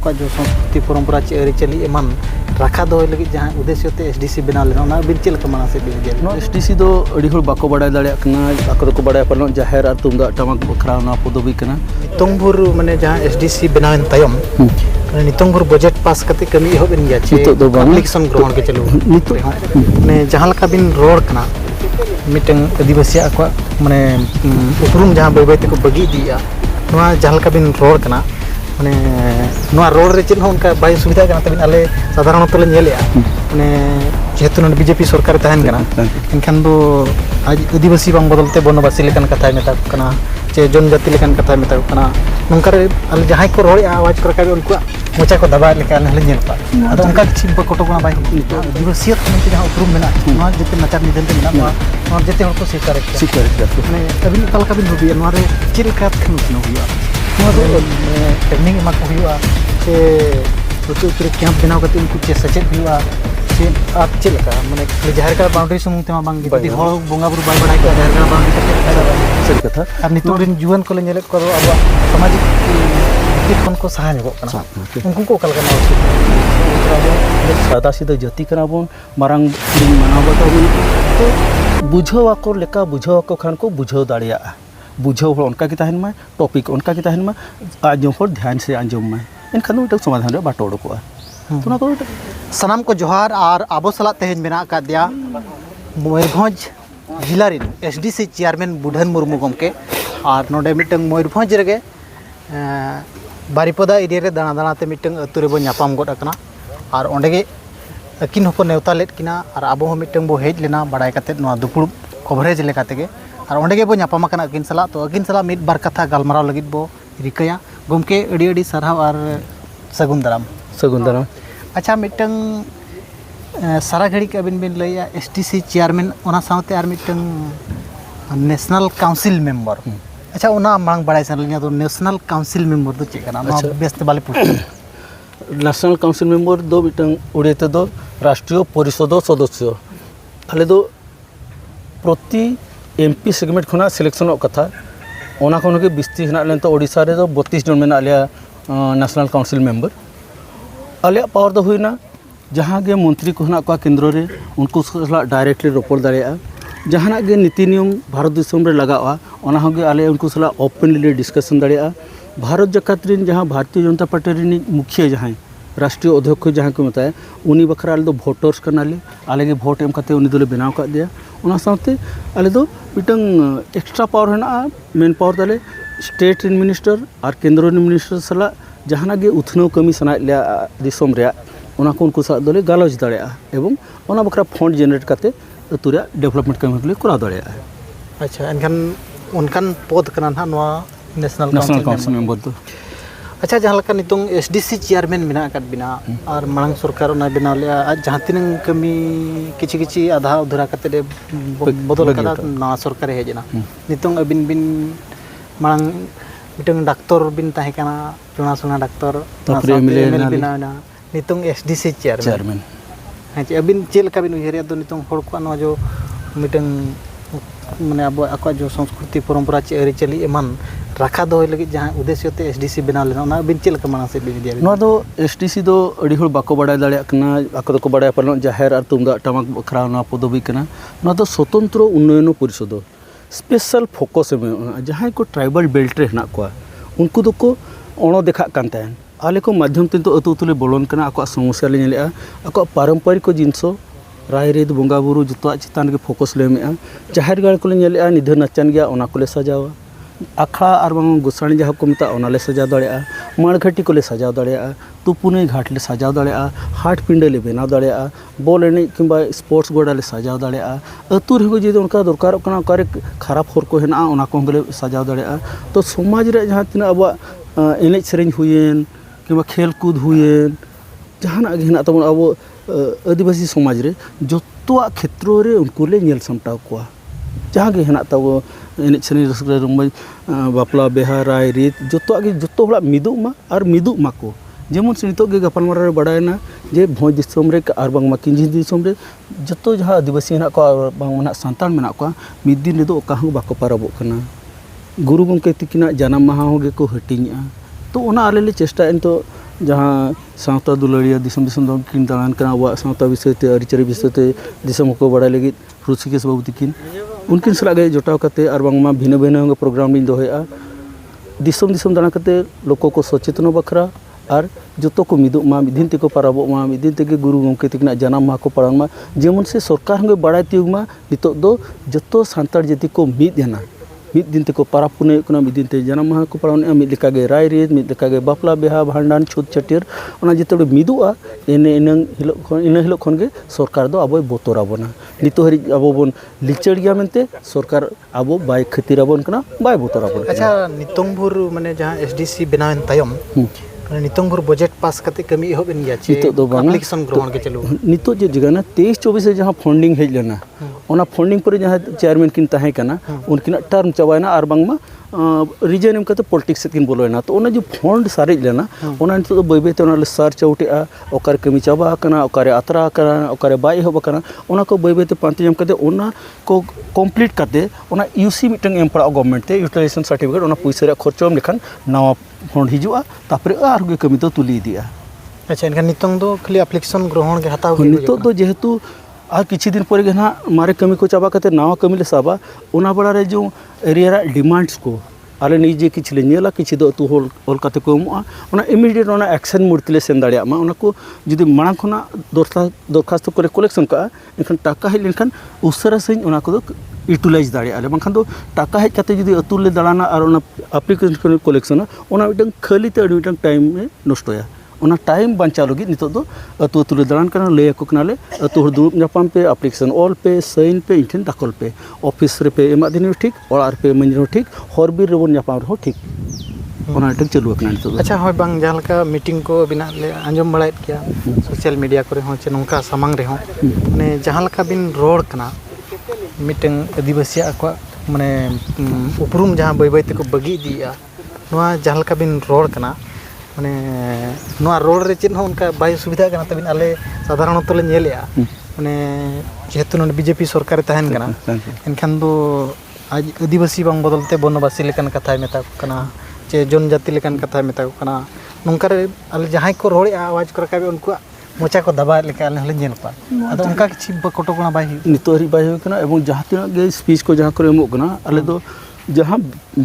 का जो संस्कृति परंपरा चे अरिचली एमान रखा दो लगी जहां उद्देश्य ते एसडीसी बना लेना ना बिन चेल कमाना से बिन जे नो एसडीसी दो अड़ी होड़ बाको बड़ाय दाड़े कना आको को बड़ाय परनो जाहेर और तुमदा टमक बखरा ना पदवी कना नितोंगभर माने जहां एसडीसी बनावन तायम नितोंगभर बजट पास कते कमी हो बिन गया चे एप्लीकेशन ग्रहण के चलो नितो ने जहां लका बिन रोड कना मिटंग आदिवासी आको माने उपरुम जहां बय बय ते को बगी दिया नोआ जहां लका बिन रोड कना माने नोआ रोड रे चेल उनका बाय सुविधा कना तबिन आले साधारणत ले नेलेया माने जेहेतु न बीजेपी सरकार तहन कना इनखान दो आज आदिवासी बांग बदलते बनवासी लेकन कथा मेता कना चे जनजाति लेकन कथा मेता कना नंकर आले जहां को रोड आवाज कर का उनको मोचा को दबा लेकन हले नेल पा अदो उनका छिप कोटो कोना बाय आदिवासी में जहां उपरुम मेना नोआ जते नचार निधन ते मेना नोआ जते हर को स्वीकार माने अबिन कल का बिन होबी नोआ रे चिल का खनु न होया ट्रेनिंग एमा को हुआ से उतु उतरे कैंप बनाव कते उनको चे सचेत हुआ से आप चेल का माने जहर का बाउंड्री सुमुंग तेमा बांग the whole bhunga Buru bye बडाय का जहर का बाउंड्री कते सरी कथा अब नितो दिन जीवन को ले नेले को अब सामाजिक कितन को सहाय हो कना उनको को कल का सादा सीधा जाति कना बोन मारंग मानाव बताओ तो बुझाव को लेका बुझाव को खान को बुझाव दाड़िया बुझाव उनका की तहन में टॉपिक उनका की तहन में आजम पर ध्यान से आजम में इनखान मिट समाधान रे बाटो उडुआ तो ना को सनाम को जोहार और आबो सला तेज मेना का दिया मयूरभंज जिला रिन एसडीसी चेयरमैन बुढ़न मुर्मू गमके और नोडे मिटंग मयूरभंज रेगे बारिपदा एरिया रे दाना दाना ते मिटंग अतु रे बो नापाम गड अकना और ओंडेगे अकिन होको नेवता लेट किना और आबो हो मिटंग बो हेज लेना बडाय काते नो दुपुड़ कवरेज लेका तेगे और ओंडेगे बो नापाम कना अकिन सला तो अकिन सला मिट बार कथा गालमाराव लगित बो रिकया गमके अडी अडी सरहाव और सगुन दाराम अच्छा मिटंग सारा घड़ी के अबिन बिन लैया एसटीसी चेयरमैन ओना सावते आर मिटंग नेशनल काउंसिल मेंबर अच्छा ओना मांग बड़ाय सनलिया तो नेशनल काउंसिल मेंबर तो चेक ना अच्छा। बेस्ट बाले पूछ नेशनल काउंसिल मेंबर दो मिटंग उड़ेते दो राष्ट्रीय परिषद सदस्य आले दो प्रति एमपी सेगमेंट खना सिलेक्शन कथा ओना खन के बिस्ती हना लेन तो ओडिसा रे दो 32 जन मेना Alia national council member Alia power दो हुईना जहाँ गे मंत्री को हना को केंद्र रे उनको सला डायरेक्टली रोपड़ दाड़िया जहाना गे नीति नियम भारत दिसम रे लगावा ओना होगे आले उनको सला ओपनली डिस्कशन दाड़िया भारत जकात रिन जहाँ भारतीय जनता पार्टी रिन मुखिया जहाँ राष्ट्रीय अध्यक्ष जहाँ को बताया उनी बखरा आले दो वोटर्स कनाले आले गे वोट एम कते उनी दोले बनाव का दिया ओना साथे आले दो मिटंग एक्स्ट्रा पावर हना मेन पावर दाले स्टेट रिन मिनिस्टर और केंद्र रिन मिनिस्टर सला जहाना गे उथनव कमी सना लिया दिसम रे ओना को उनको सा दोले गालोज दाड़िया एवं ओना बखरा फंड जनरेट कते अतु रे डेवलपमेंट कमी ले करा दाड़िया अच्छा एनखान उनकान पद कना ना नोआ नेशनल काउंसिल मेंबर दो अच्छा जहाँ लका नितोंग एसडीसी चेयरमैन मेना अकाद बिना और मांग सरकार उना बिना लिया आज जहाँ तिनंग कमी किछि किछि आधा उधरा कते रे बदल कदा ना सरकार हेजना नितोंग अबिन बिन मांग मिटंग डॉक्टर बिन ताहे कना चुना सुना डॉक्टर तापरे एमएलए बिना नितोंग एसडीसी चेयरमैन हां अबिन चेल का बिन उयहरिया तो नितोंग हड़ को नो जो मिटंग माने अब आको जो संस्कृति परंपरा चे अरिचली एमान रखा दो लगी जहां उद्देश्य ते एसडीसी बना लेना ना बिन चेल कमाना से बिन दिया नो दो एसडीसी दो अड़ी होड़ बाको बड़ाय दाड़े कना आको को बड़ाय परनो जाहेर और तुमदा टमक बखरा ना पदवी कना नो दो स्वतंत्र उन्नयन परिषद स्पेशल फोकस में जहां को ट्राइबल बेल्ट रे हना को उनको दो को ओणो देखा कानतेन आले को माध्यम ते तो अतु तुले बोलन कना आको समस्या ले नेलेआ आको पारंपरिक जिनसो राय रे बोंगा बुरु जतो चितान के फोकस ले में जाहेर गाड़ को ले नेलेआ निधर नचन गया ओना को ले सजावा आखड़ा और गुसाणी जहाँ को मता ओना ले सजा दाड़िया माड़घाटी को ले सजा दाड़िया तुपुनई घाट ले सजा दाड़िया हाट पिंडे ले बनाव दाड़िया बॉल एने किंबा स्पोर्ट्स गोडा ले सजा दाड़िया अतु रे जी उनका दरकार कना ओकारे खराब हर को हेना ओना को ले सजा दाड़िया तो समाज रे जहाँ तिना अब एनेज सेरेंज हुयेन किंबा खेल कूद हुयेन जहाना गे हेना तबन अब आदिवासी समाज रे जतोआ क्षेत्र रे उनको ले नेल सामटाव कोआ जहाँ गे हेना तब एनेज सेरेंज रसक रंग बापला बेहा राय रीत जतो हड़ा मिदुग मा और मिदुग माको जेमन से नितो गे गपालमारा रे बडायना जे भोज दिसम रे और बांग किंजी दिसम रे जतो जहाँ आदिवासी हेना को बांग मना सांताल मेना को मिद दिन रे दो ओका हूँ बाको पारबो कना गुरु गंके तिकिना जन्म माहा होगे को हटिंगा तो ओना आले ले चेष्टा इन तो जहाँ सावता दुलारिया दिसम दिसम दो किन दालान कना आबो सावता विषय ते अरिचरी विषय ते दिसम को बड़ा लगी रुचिकेश बाबू तिकिन उनकिन सलाह गए जोटाव कते और बांगमा भिन्न भिन्न प्रोग्राम इन दोहेआ दिसम दिसम दाना कते लोगों को सचेतन बखरा और जो को मिदुग मा मिदिन ते को पाराबो मा मिदिन ते गुरु गंके तकना जनाम मा को पालन मा जेमन से सरकार हंगे बड़ा तियुग मा नितो दो जतो सांतार जाति को मिद देना मिद दिन ते को पाराब पुने कना मिद दिन ते जनाम मा को पालन मिद लेका गे राय रेत मिद लेका गे बापला बेहा भांडान छुत छटियर ओना जते मिदुआ एने इन हिलो खन गे सरकार दो आबो बोतराबोना नितो हरि आबो बन लिचड़िया मेनते सरकार आबो बाय खतिराबोन कना बाय बोतराबोन। अच्छा नितोंग भुर माने जहां एसडीसी बनावेन तयम नितोंग भुर बजट पास कते कमी एहोबेन गया चे एप्लीकेशन ग्रहण के चलू नितो जे जगह 23-24 से जहां फंडिंग हेज लेना ओना फंडिंग पर जहां चेयरमैन किन ताहे कना उनकिन टर्म चबायना और बांगमा रिजन एम कते पॉलिटिक्स किन बोलोयना तो ओना जो फंड सारे लेना ओना नितो तो बय बयते ओना सर्च आउटेआ ओकर कमी चबा कना ओकारे आतरा कना ओकारे बाय होब कना ओना को बय बयते पांति जम कते ओना को कंप्लीट करते ओना यूसी मिटंग एम पड़ा गवर्नमेंट ते यूटिलाइजेशन सर्टिफिकेट ओना पैसा रे खर्चम लेखान नवा फंड हिजुआ तापरे आर गे कमी तो तुली दिया। अच्छा इनका नितोंग दो खाली एप्लीकेशन ग्रहण के हताव नितो दो जेहेतु और किसी दिन पर ना मारे कमी को चाबा करते नावा कमी ले साबा ओना बड़ा रे जो एरिया डिमांड्स को आले निजे किछि ले नेला किछि दो तु होल काते को एमोआ ओना इमीडिएट ओना एक्शन मूर्ति ले सेन दाड़िया मा ओना को जुदी मांग खना दरखास्त करे कलेक्शन का एखन टाका हेज लेनखान उसरा सही ओना को यूटिलाइज दाड़िया आले बांखान दो टाका हेज काते जुदी अतुल ले दाड़ाना और ओना एप्लीकेशन कलेक्शन ओना मिटन खाली ते मिटन टाइम में नष्टया ओना टाइम बंचा लगी नितो दो अतु अतु ले दाड़ान कना ले को कनाले अतु हर दुरुप जापाम पे एप्लीकेशन ऑल पे साइन पे इनठन दाखल पे ऑफिस रे पे एमा दिन ठीक ओळार पे मंजरो ठीक हरबीर रेबन जापाम रहो ठीक ओना टक चलु कना नितो। अच्छा होय बांग जहां लका मीटिंग को बिना ले आंजम बड़ायत किया सोशल मीडिया करे हो चे नोंका सामांग रे हो माने जहां लका बिन रोड कना मीटिंग आदिवासी को माने उपरुम जहां बय बय ते को बगी दिया नोआ जहां लका बिन रोड कना माने नोआ रोड रे चेन हो उनका बाय सुविधा कना तबिन आले साधारणत ले नेलेया माने जेहेतु न बीजेपी सरकार तहन कना एनखान दो आज आदिवासी बांग बदलते बनवासी लेकन कथा मेता कना चे जनजाति लेकन कथा मेता कना नोंका रे आले जहां को रोड़े आवाज को रकाबे उनको मोचा को दबा लेके आले हले नेल पा अदो उनका किछि कटोकणा बाय नितो हरि बाय कना एवं जहां तिना गे स्पीच को जहां करे एमो कना आले दो जहाँ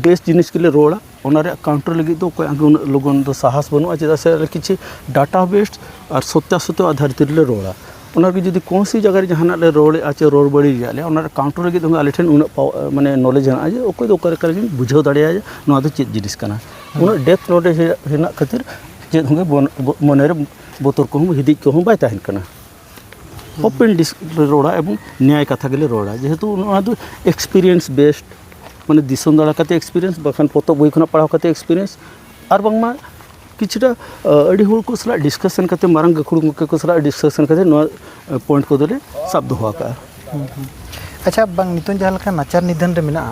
बेस जिनिस के लिए रोड़ा ओनारे काउंटर लगी तो कोई आगे लोगन तो साहस बनुआ चेदा से किछि डाटा बेस्ड और सत्यासत्य आधारित ले रोड़ा ओना के जदी कौन सी जगह जहां ले रोड़े आचे रोड बड़ी जाले ओना काउंटर लगी तो आले ठेन उन माने नॉलेज हना जे ओकोय दो करे करे बुझाव दाड़िया जे नोआ दो चेद जिनिस कना उन डेप्थ नॉलेज हेना खातिर चेद होंगे मने रे बोतर को हिदिक को बाय ताहन कना ओपन डिस्क रोड़ा एवं न्याय कथा गेले रोड़ा जेहेतु नोआ दो एक्सपीरियंस बेस्ड माने दिसम दाड़ा काते एक्सपीरियंस बखान पोतो बई खना पढ़ाव काते एक्सपीरियंस और बांगमा किछटा अडी होल को सला डिस्कशन काते मारंग गखुड़ को सला डिस्कशन काते नो पॉइंट को दले सब दोहा का। अच्छा बांग नितन जहां लका नाचार निधन रे मिना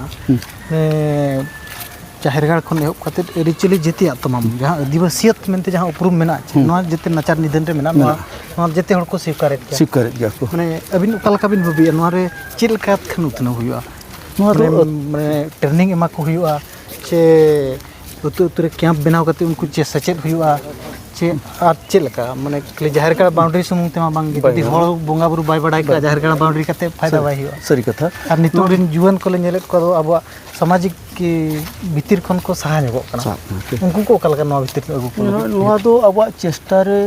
जाहेरगाड़ खन एहब काते रिचुअली जेते तमाम जहां आदिवासियत मेनते जहां उपरुम मेना नो जेते नाचार निधन रे मिना नो जेते हर को स्वीकारेत गया को माने अबिन उकालका बिन बबी नो रे चिलका खन उतना हुआ माने ट्रेनिंग एमा को हुआ चे उतु उतरे कैंप बनाव करते उनको चे सचेत हुआ चे आर चेलका माने खाली जाहेरगाड़ बाउंड्री सुमुंग तेमा बांग जदी हर बोंगा बुरु बाय बडाय का जाहेरगाड़ बाउंड्री करते फायदा बाय हुआ सरी कथा और नितो दिन जुवन को ले नेलेत को अब सामाजिक की भीतर खन को सहा नेगो कना उनको को कलका नो भीतर अगु नो दो अब चेष्टा रे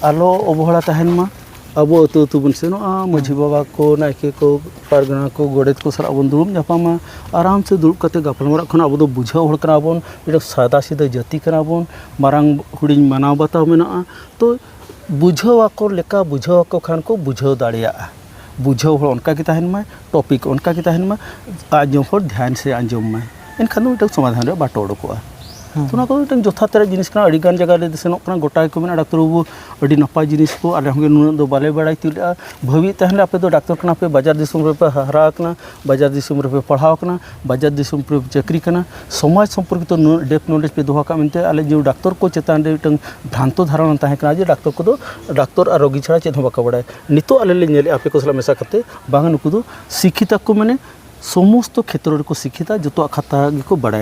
आलो अबहला तहन मा अब अतु अतु बन सेनो माझी बाबा को नायके को पारगना को गोडेत को सरा बन दुरुम जापामा आराम से दुरुब कते गापलमारा खन अब दो बुझाव हड़ कना बन एडो सादा सीधा जाति कना बन मारांग हुडिंग मानाव बताव मेना तो बुझाव को लेका बुझाव को खान को बुझाव दाड़िया बुझाव हड़ उनका की तहन मा टॉपिक उनका की तहन मा आजम हड़ ध्यान से आंजम मा एनखान दो समाधान रे बाटो ओडकोआ तो ना को जथात जिनिस कना अड़ी गान जगह ले सेनोक कना गोटा को मेना डाक्टर बाबू अड़ी नपाय जिनिस को आले होंगे नुन दो बाले बड़ाई तिला भवी तहले आपे दो डाक्टर कना पे बाजार दिसुम रे पे हरा कना बाजार दिसुम रे पे पढ़ाव कना बाजार दिसुम पे चाकरी कना समाज संपर्कित तो डेप नॉलेज पे दोहा का मेनते आले जो डाक्टर को चेतान रे टंग भ्रांतो धारणा ताहे कना जे डाक्टर को दो डाक्टर और रोगी छड़ा चेत हो बाका बड़ाय नितो आले ले नेले आपे को सला मेसा करते बांग नुकु दो शिक्षित को माने समस्त क्षेत्र को शिक्षिता जो खाता को बड़ा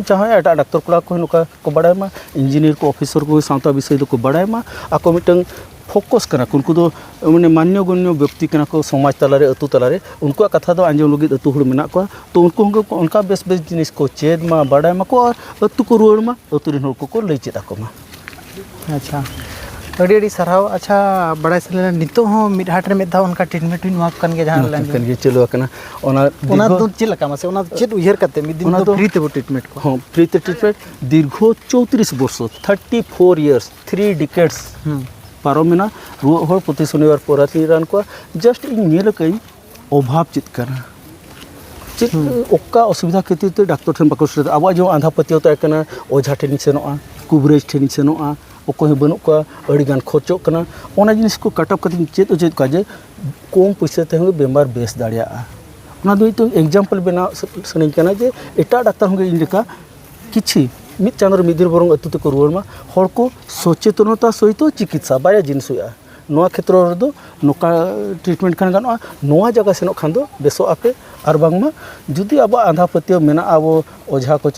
चाहे एट डाक्तर कड़ा को नौका को बड़ा इंजीनियर को ऑफिसर को सावता विषय को बड़ा आको मिटन फोकस करना उनको तो मैंने मान्य गण्य व्यक्ति करना को समाज तलारे अतु तलारे उनको कथा तो आंजम लगे अतु हड़ मेना को तो उनको उनका बेस बेस जिनिस को चेद मा बड़ा मा को अतु को रुआड़ मा अतु रिन हड़ को लई चेदा को मा। अच्छा अड़ी सरहाव। अच्छा बड़ा से नितो हो मिड हाट रे में दा उनका ट्रीटमेंट भी नुआ कन के जहां लाइन कन के चलो कना ओना तो चेल लका मासे ओना चेद उयहर करते मिद दिन तो फ्री ते ट्रीटमेंट को हां फ्री ते ट्रीटमेंट दीर्घ 34 वर्ष 34 इयर्स 3 डिकेड्स पारोमेना रुआ हर प्रति शनिवार पोराती रान को जस्ट इन नेल कई अभाव चित करना चित ओका असुविधा खातिर ते डॉक्टर ठन बाको सुरत अब जो आंधा पतियो तो एकना ओझा ठेनी सेनोआ कुबरेज ठेनी सेनोआ ओको बनु का अड़ी गान खर्चो कना ओना जिनिस को कटअप कति चेत का जे कम पैसा ते होंगे बेमार बेस दाड़िया ओना दो तो एग्जांपल बना सनी कना जे एटा डॉक्टर होंगे इन लेका किछि मिद चांदर मिदिर बरंग अतु ते को रुआरमा हर को सचेतनता सहित चिकित्सा बाया जिनिस हुआ नोआ क्षेत्र रे दो नोका ट्रीटमेंट खान गानोआ नोआ जगह सेनो खान दो बेसो आपे आर बांगमा जुदी अब आंधा पतियो मेना अब ओझा को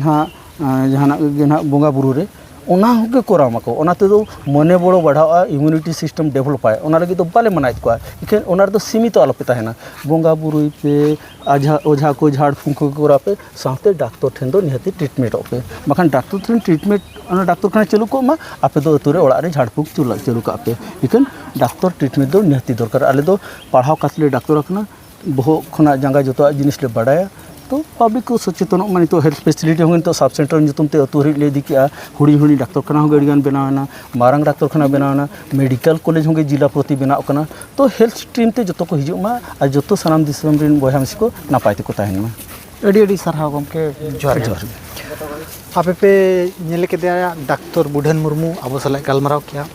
ना जहाना गेना बोंगा बुरु रे ओना होगे कोरामाको ओनाते दो मने बड़ो बढ़ावा इम्यूनिटी सिस्टम डेवलप आए ओना लगी तो बाले मनाइत को इखेन ओना तो सीमित तो आलोपे ताहेना बोंगा बुरुई पे आझा ओझा को झाड़ फूंक को कोरा पे साथे डॉक्टर ठेन दो निहती ट्रीटमेंट पे बखान डॉक्टर ठेन ट्रीटमेंट ओना डॉक्टर खाना चलू को मा आपे दो अतुरे ओड़ा रे झाड़ फूंक चलू का पे इखेन डॉक्टर ट्रीटमेंट दो निहती दरकार आले दो पढ़ाव कातले डॉक्टर रखना बहु खना जंगा जतो जिनिस ले बड़ाया तो पब्लिक को सचेतन मानी तो हेल्थ फैसिलिटी होंगे तो सब सेंटर जुतुमते अतु हरी ले दिखा हुड़ी हुड़ी डॉक्टर खाना हो गड़ियान बनावना मारंग डॉक्टर खाना बनावना मेडिकल कॉलेज होंगे जिला प्रति बनाव करना तो हेल्थ स्ट्रीम ते जतो को हिजुमा और जतो सानाम दिसम रिन बहा मिस को नापाय ते को ताहेन मा अड़ी सरहाव गमके जोहार जोहार आपे पे नेले के दिया डॉक्टर बुढ़न मुर्मू अब सलाय गलमाराव किया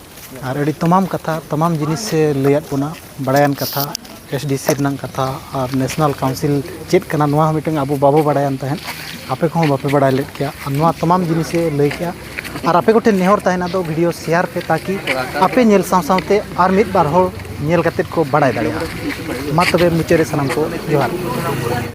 और अड़ी तमाम कथा तमाम जिनिस से लैयात बोना बड़ायन कथा एसडीसी रनंग कथा और नेशनल काउंसिल चेक कना नोआ मिटंग अब बाबो बड़ायन तहन आपे को बापे बड़ा लेट किया नोआ तमाम जिनिस से लय किया और आपे कोठे नेहर तहना दो वीडियो शेयर पे ताकि आपे नेल सावते और मिद बार होर नेल कते को बड़ाय दाड़िया मा तबे मुचेरे सनम को जोहार।